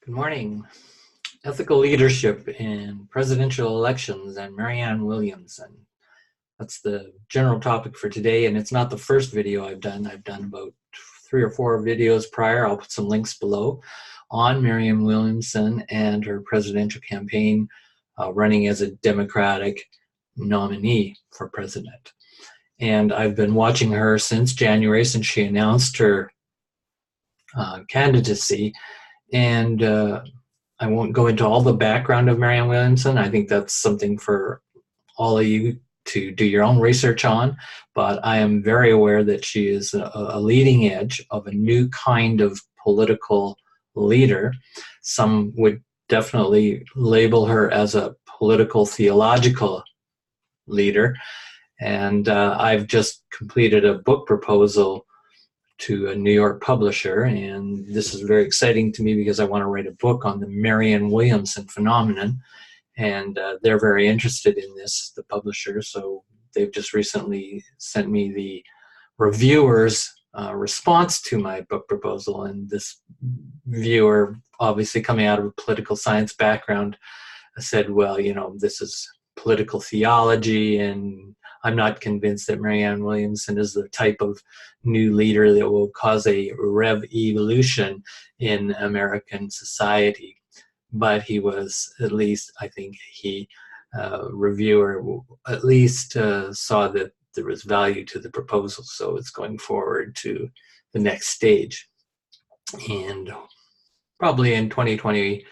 Good morning. Ethical Leadership in Presidential Elections and Marianne Williamson. That's the general topic for today, and it's not the first video I've done. I've done about 3 or 4 videos prior. I'll put some links below on Marianne Williamson and her presidential campaign running as a Democratic nominee for president. And I've been watching her since January, since she announced her candidacy. And I won't go into all the background of Marianne Williamson. I think that's something for all of you to do your own research on. But I am very aware that she is a leading edge of a new kind of political leader. Some would definitely label her as a political theological leader. And I've just completed a book proposal to a New York publisher, and this is very exciting to me because I want to write a book on the Marianne Williamson phenomenon, and they're very interested in this, the publisher, so they've just recently sent me the reviewer's response to my book proposal, and this viewer, obviously coming out of a political science background, said, well, you know, this is political theology, and I'm not convinced that Marianne Williamson is the type of new leader that will cause a revolution in American society. But he was, at least, I think he, reviewer, at least saw that there was value to the proposal, so it's going forward to the next stage. And probably in 2020,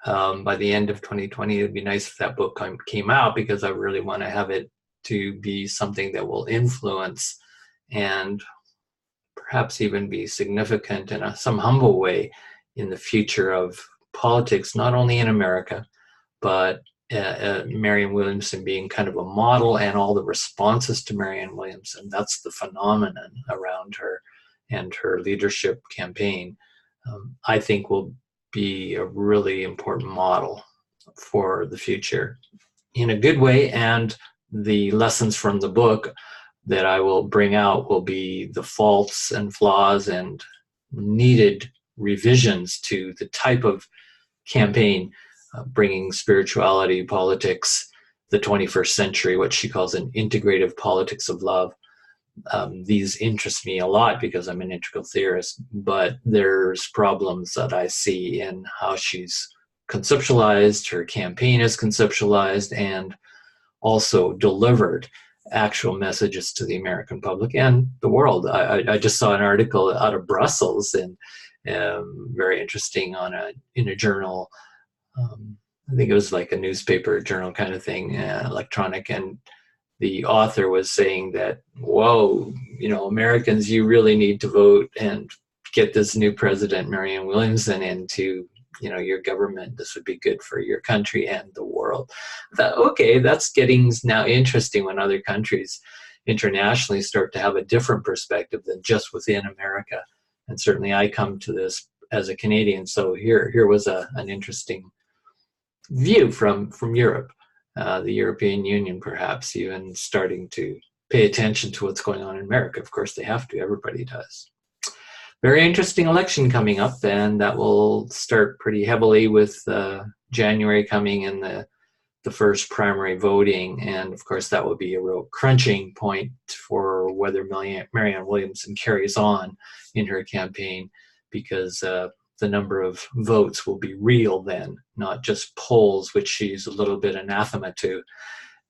by the end of 2020, it'd be nice if that book came out, because I really want to have it to be something that will influence and perhaps even be significant in some humble way in the future of politics, not only in America, but Marianne Williamson being kind of a model, and all the responses to Marianne Williamson. That's the phenomenon around her and her leadership campaign, I think will be a really important model for the future in a good way. And the lessons from the book that I will bring out will be the faults and flaws and needed revisions to the type of campaign, bringing spirituality, politics, the 21st century, what she calls an integrative politics of love. These interest me a lot because I'm an integral theorist, but there's problems that I see in how she's conceptualized, her campaign is conceptualized, and also delivered actual messages to the American public and the world. I just saw an article out of Brussels, and very interesting, in a journal. I think it was like a newspaper journal kind of thing, electronic, and the author was saying that, whoa, you know, Americans, you really need to vote and get this new president, Marianne Williamson, into, you know, your government. This would be good for your country and the world. I thought, okay, that's getting now interesting when other countries internationally start to have a different perspective than just within America. And certainly I come to this as a Canadian, so here was an interesting view from Europe, the European Union perhaps even starting to pay attention to what's going on in America. Of course they have to, everybody does. Very interesting election coming up, and that will start pretty heavily with January coming in the first primary voting. And of course, that will be a real crunching point for whether Marianne Williamson carries on in her campaign, because the number of votes will be real then, not just polls, which she's a little bit anathema to,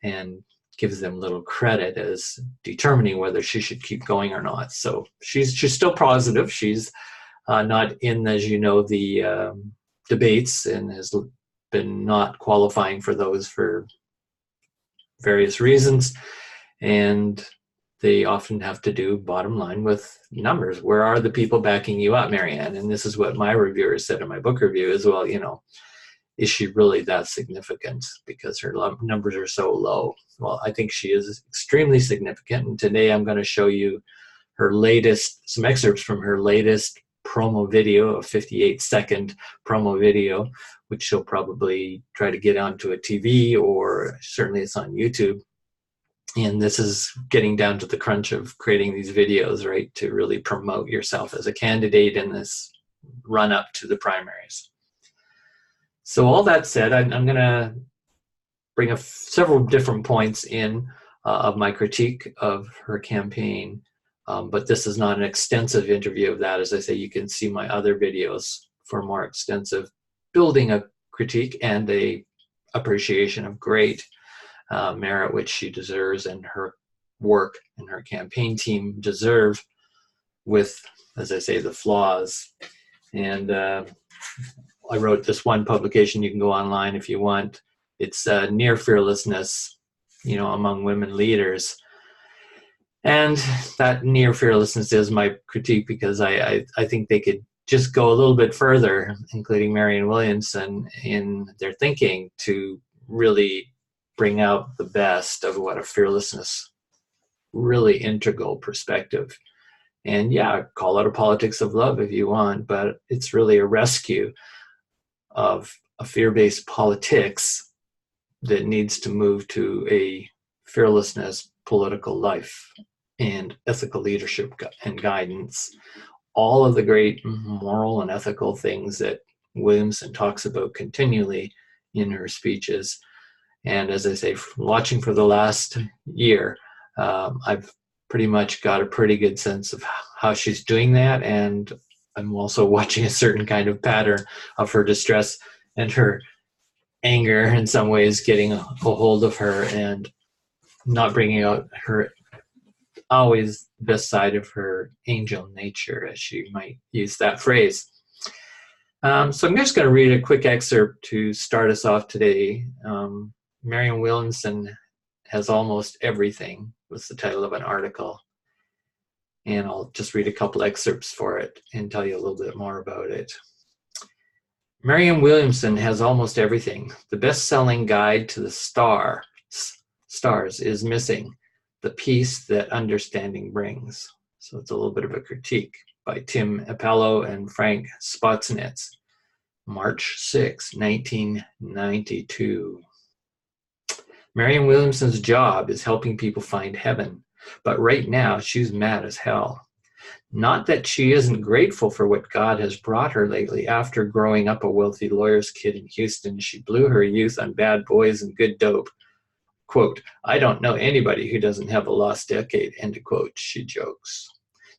and gives them little credit as determining whether she should keep going or not. So she's still positive. She's not in, as you know, the debates, and has been not qualifying for those for various reasons. And they often have to do, bottom line, with numbers. Where are the people backing you up, Marianne? And this is what my reviewer said in my book review as well, you know, is she really that significant because her numbers are so low? Well, I think she is extremely significant. And today I'm going to show you her latest, some excerpts from her latest promo video, a 58-second promo video, which she'll probably try to get onto a TV, or certainly it's on YouTube. And this is getting down to the crunch of creating these videos, right, to really promote yourself as a candidate in this run up to the primaries. So all that said, I'm going to bring several different points in of my critique of her campaign. But this is not an extensive interview of that. As I say, you can see my other videos for more extensive building a critique and a appreciation of great merit which she deserves and her work and her campaign team deserve, with, as I say, the flaws. And I wrote this one publication. You can go online if you want. It's near fearlessness, among women leaders. And that near fearlessness is my critique, because I think they could just go a little bit further, including Marianne Williamson, in their thinking to really bring out the best of what a fearlessness, really integral perspective. And yeah, call it a politics of love if you want, but it's really a rescue of a fear-based politics that needs to move to a fearlessness political life and ethical leadership and guidance. All of the great moral and ethical things that Williamson talks about continually in her speeches. And as I say, watching for the last year, I've pretty much got a pretty good sense of how she's doing that. And I'm also watching a certain kind of pattern of her distress and her anger in some ways getting a hold of her and not bringing out her always best side of her angel nature, as she might use that phrase. So I'm just going to read a quick excerpt to start us off today. Marianne Williamson Has Almost Everything was the title of an article. And I'll just read a couple excerpts for it and tell you a little bit more about it. Marianne Williamson Has Almost Everything. The best-selling guide to the stars is missing. The peace that understanding brings. So it's a little bit of a critique by Tim Appello and Frank Spotsnitz. March 6, 1992. Marianne Williamson's job is helping people find heaven, but right now she's mad as hell. Not that she isn't grateful for what God has brought her lately. After growing up a wealthy lawyer's kid in Houston, she blew her youth on bad boys and good dope. Quote, I don't know anybody who doesn't have a lost decade, end quote, she jokes.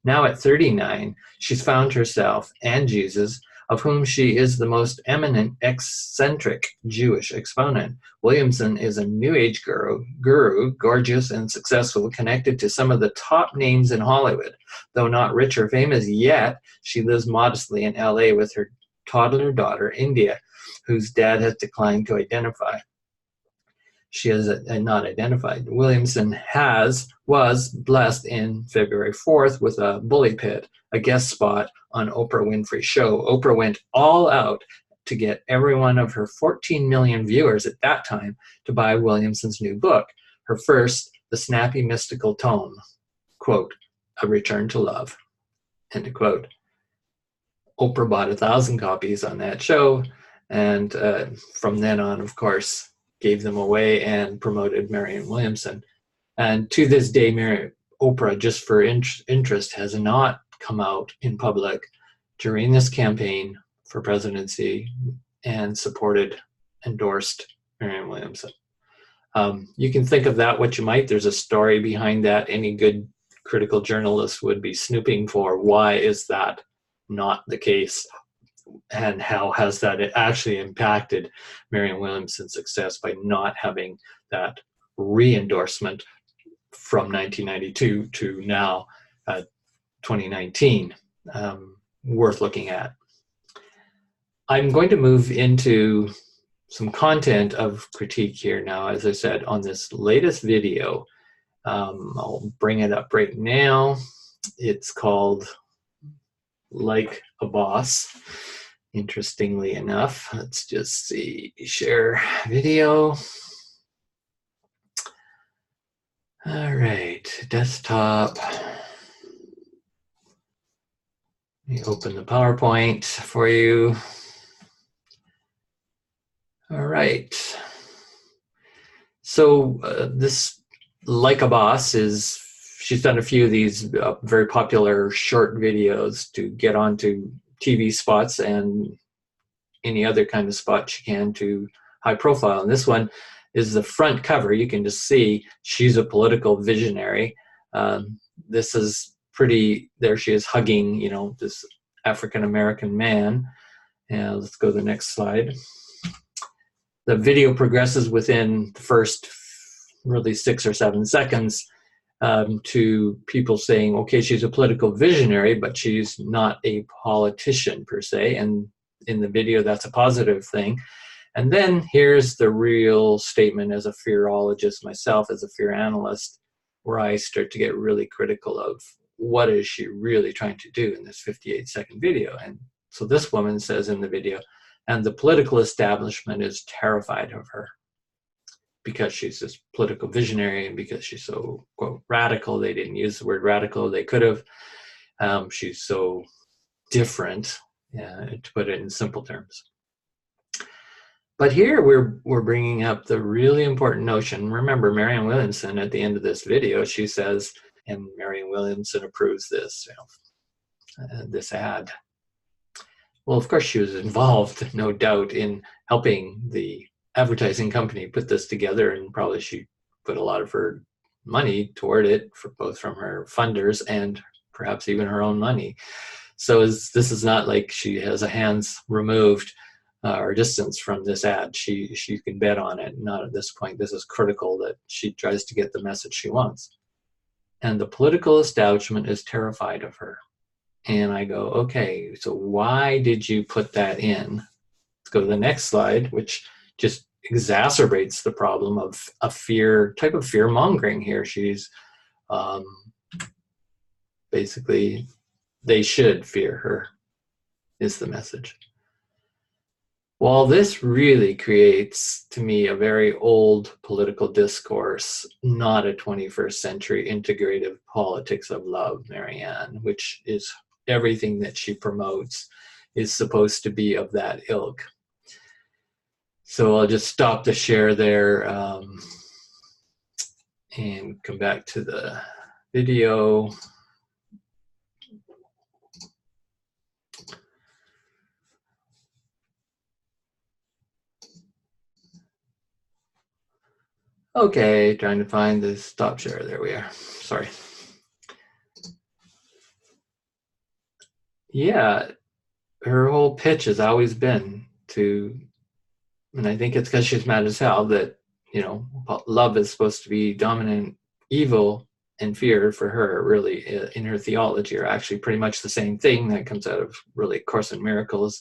Now at 39, she's found herself and Jesus, of whom she is the most eminent eccentric Jewish exponent. Williamson is a New Age guru, gorgeous and successful, connected to some of the top names in Hollywood. Though not rich or famous yet, she lives modestly in LA with her toddler daughter, India, whose dad has declined to identify. She is not identified. Williamson was blessed in February 4th with a bully pit, a guest spot on Oprah Winfrey's show. Oprah went all out to get every one of her 14 million viewers at that time to buy Williamson's new book, her first, The Snappy Mystical Tome, quote, A Return to Love, end quote. Oprah bought 1,000 copies on that show, and from then on, of course, gave them away and promoted Marianne Williamson. And to this day, Oprah, just for interest, has not come out in public during this campaign for presidency and endorsed Marianne Williamson. You can think of that what you might. There's a story behind that. Any good critical journalist would be snooping for why is that not the case, and how has that actually impacted Marianne Williamson's success by not having that re-endorsement from 1992 to now, 2019, worth looking at. I'm going to move into some content of critique here now, as I said, on this latest video. I'll bring it up right now. It's called Like a Boss. Interestingly enough, let's just see, share video. All right, desktop. Let me open the PowerPoint for you. All right. So this Like a Boss she's done a few of these very popular short videos to get onto TV spots and any other kind of spot she can to high profile. And this one is the front cover. You can just see she's a political visionary. This is pretty, there she is hugging, you know, this African-American man. And let's go to the next slide. The video progresses within the first really 6 or 7 seconds to people saying, okay, she's a political visionary, but she's not a politician per se. And in the video, that's a positive thing. And then here's the real statement as a fearologist myself, as a fear analyst, where I start to get really critical of what is she really trying to do in this 58-second video. And so this woman says in the video, and the political establishment is terrified of her because she's this political visionary and because she's so, quote, radical. They didn't use the word radical. They could have. She's so different, to put it in simple terms. But here we're bringing up the really important notion. Remember, Marianne Williamson, at the end of this video, she says, and Marianne Williamson approves this, this ad. Well, of course, she was involved, no doubt, in helping the advertising company put this together, and probably she put a lot of her money toward it, both from her funders and perhaps even her own money. So this is not like she has her hands removed or distance from this ad. She can bet on it. Not at this point. This is critical that she tries to get the message she wants. And the political establishment is terrified of her. And I go, okay, so why did you put that in? Let's go to the next slide, which just exacerbates the problem of a type of fear mongering here. She's basically, they should fear her, is the message. Well, this really creates, to me, a very old political discourse, not a 21st century integrative politics of love, Marianne, which is everything that she promotes is supposed to be of that ilk. So I'll just stop the share there and come back to the video. Okay, trying to find the stop share. There we are. Sorry. Yeah, her whole pitch has always been to, and I think it's because she's mad as hell that, you know, love is supposed to be dominant, evil and fear for her really in her theology are actually pretty much the same thing. That comes out of really Course in Miracles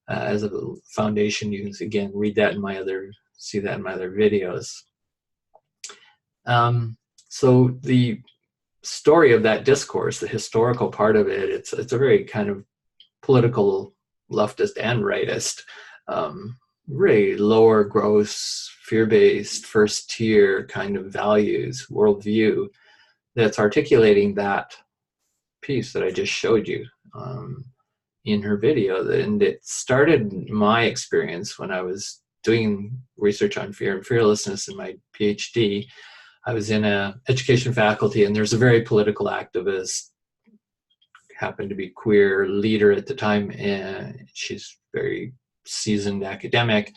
as a foundation. You can, again, read that in my other, see that in my other videos. So the story of that discourse, the historical part of it, it's a very kind of political leftist and rightist, really lower gross, fear-based, first tier kind of values, worldview that's articulating that piece that I just showed you in her video. And it started my experience when I was doing research on fear and fearlessness in my PhD. I was in a education faculty, and there's a very political activist, happened to be queer leader at the time, and she's very seasoned academic,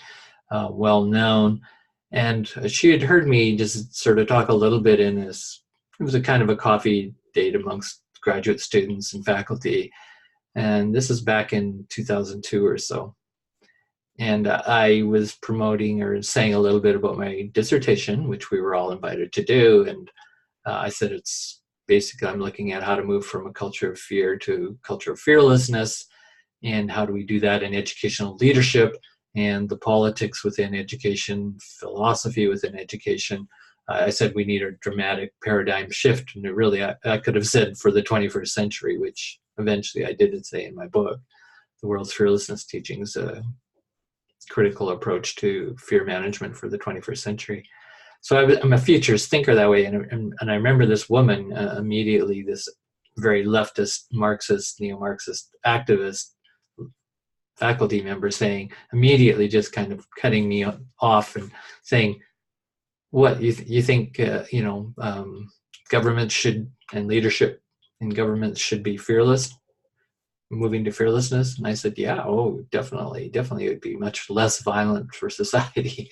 well known, and she had heard me just sort of talk a little bit in this. It was a kind of a coffee date amongst graduate students and faculty, and this is back in 2002 or so. And I was promoting or saying a little bit about my dissertation, which we were all invited to do. And I said, it's basically, I'm looking at how to move from a culture of fear to a culture of fearlessness. And how do we do that in educational leadership and the politics within education, philosophy within education. I said we need a dramatic paradigm shift. And it really, I could have said for the 21st century, which eventually I did say in my book, The World's Fearlessness Teachings, critical approach to fear management for the 21st century. So I'm a futures thinker that way. And I remember this woman immediately, this very leftist, Marxist, neo-Marxist activist faculty member saying, immediately just kind of cutting me off and saying, what, you think, government should, and leadership in government should be fearless? moving to fearlessness? And I said, yeah, oh, definitely. It would be much less violent for society.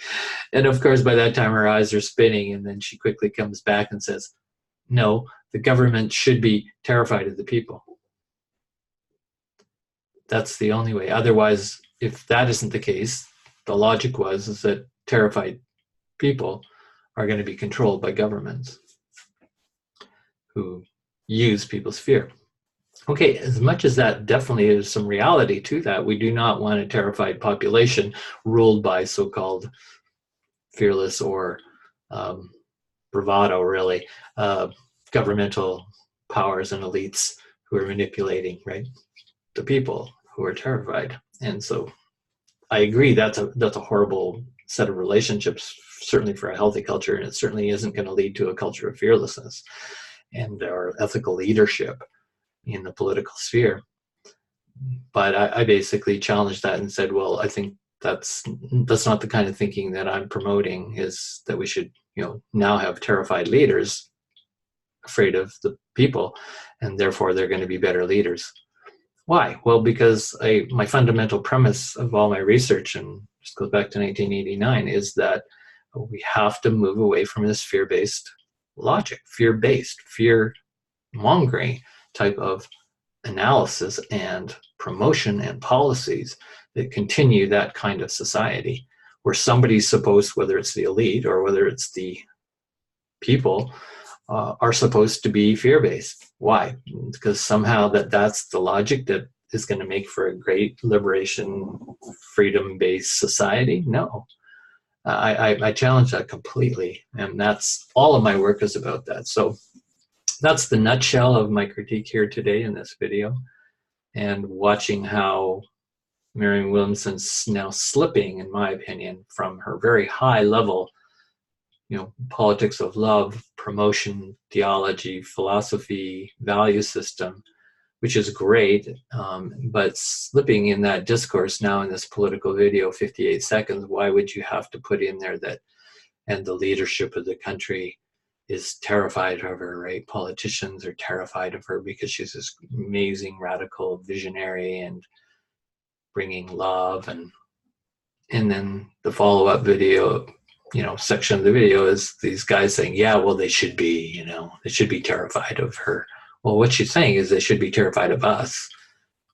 And of course, by that time, her eyes are spinning. And then she quickly comes back and says, no, the government should be terrified of the people. That's the only way. Otherwise, if that isn't the case, the logic is that terrified people are going to be controlled by governments who use people's fear. Okay, as much as that definitely is some reality to that, we do not want a terrified population ruled by so-called fearless or bravado, really, governmental powers and elites who are manipulating, right, the people who are terrified. And so I agree that's a horrible set of relationships, certainly for a healthy culture, and it certainly isn't going to lead to a culture of fearlessness and our ethical leadership in the political sphere. But I basically challenged that and said, well, I think that's not the kind of thinking that I'm promoting, is that we should, now have terrified leaders afraid of the people, and therefore they're going to be better leaders. Why? Well, because my fundamental premise of all my research, and this goes back to 1989, is that we have to move away from this fear-based logic, fear-based, fear-mongering type of analysis and promotion and policies that continue that kind of society where somebody's supposed, whether it's the elite or whether it's the people, are supposed to be fear-based. Why? Because somehow that's the logic that is going to make for a great liberation, freedom-based society? No. I challenge that completely, and that's all of my work is about that. So that's the nutshell of my critique here today in this video, and watching how Marianne Williamson's now slipping, in my opinion, from her very high level, politics of love, promotion, theology, philosophy, value system, which is great, but slipping in that discourse now in this political video, 58 seconds, why would you have to put in there that, and the leadership of the country is terrified of her, right? Politicians are terrified of her because she's this amazing radical visionary and bringing love, and then the follow-up video, section of the video is these guys saying, yeah, well, they should be terrified of her. Well, what she's saying is they should be terrified of us,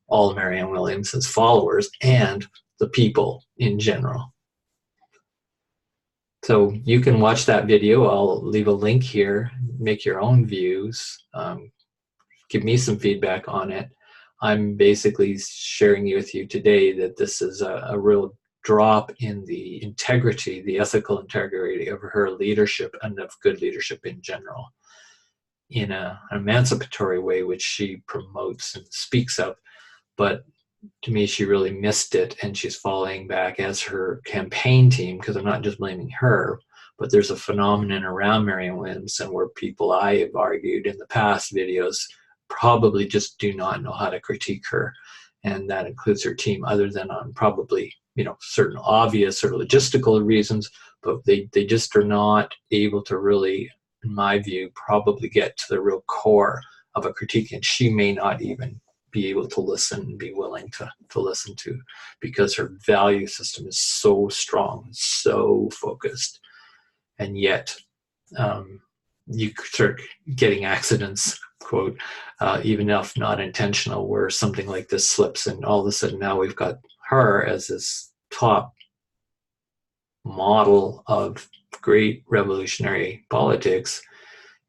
all Marianne Williamson's followers, and the people in general. So you can watch that video. I'll leave a link here, make your own views, give me some feedback on it. I'm basically sharing with you today that this is a real drop in the integrity, the ethical integrity of her leadership and of good leadership in general, in an emancipatory way, which she promotes and speaks of. But to me, she really missed it, and she's falling back as her campaign team, because I'm not just blaming her, but there's a phenomenon around Marianne Williamson where people, I have argued in the past videos, probably just do not know how to critique her, and that includes her team, other than on probably certain obvious or logistical reasons, but they just are not able to really, in my view, probably get to the real core of a critique, and she may not even be able to listen and be willing to listen to, because her value system is so strong, so focused, and yet you start getting accidents, quote, even if not intentional, where something like this slips, and all of a sudden now we've got her as this top model of great revolutionary politics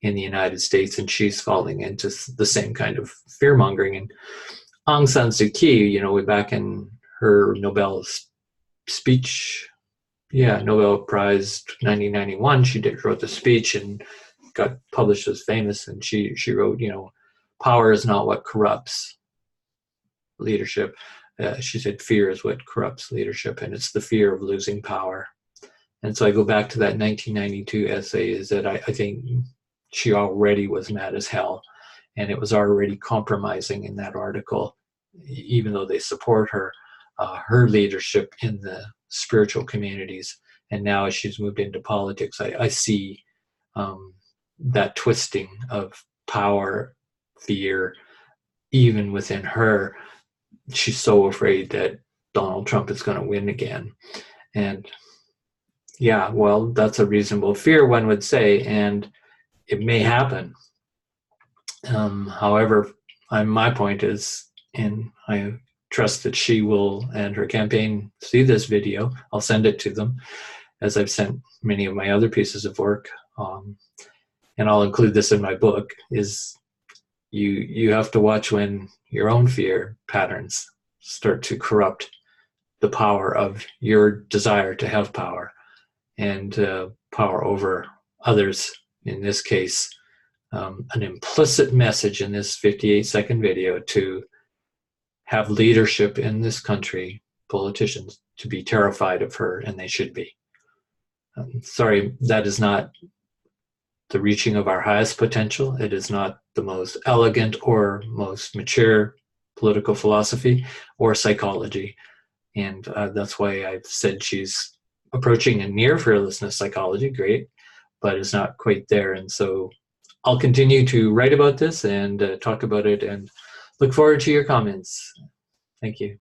in the United States, and she's falling into the same kind of fear-mongering. And Aung San Suu Kyi, way back in her Nobel speech, Nobel Prize 1991, she wrote the speech and got published as famous, and she wrote, power is not what corrupts leadership. She said fear is what corrupts leadership, and it's the fear of losing power. And so I go back to that 1992 essay, is that I think she already was mad as hell, and it was already compromising in that article, even though they support her leadership in the spiritual communities. And now as she's moved into politics, I see that twisting of power, fear, even within her, she's so afraid that Donald Trump is going to win again. And yeah, well, that's a reasonable fear, one would say, and it may happen. However, my point is, and I trust that she will and her campaign see this video. I'll send it to them, as I've sent many of my other pieces of work. And I'll include this in my book, is you have to watch when your own fear patterns start to corrupt the power of your desire to have power and power over others. In this case, an implicit message in this 58-second video to have leadership in this country, politicians, to be terrified of her, and they should be. Sorry, that is not the reaching of our highest potential. It is not the most elegant or most mature political philosophy or psychology. And that's why I've said she's approaching a near fearlessness psychology, great, but is not quite there. And so I'll continue to write about this and talk about it, and look forward to your comments. Thank you.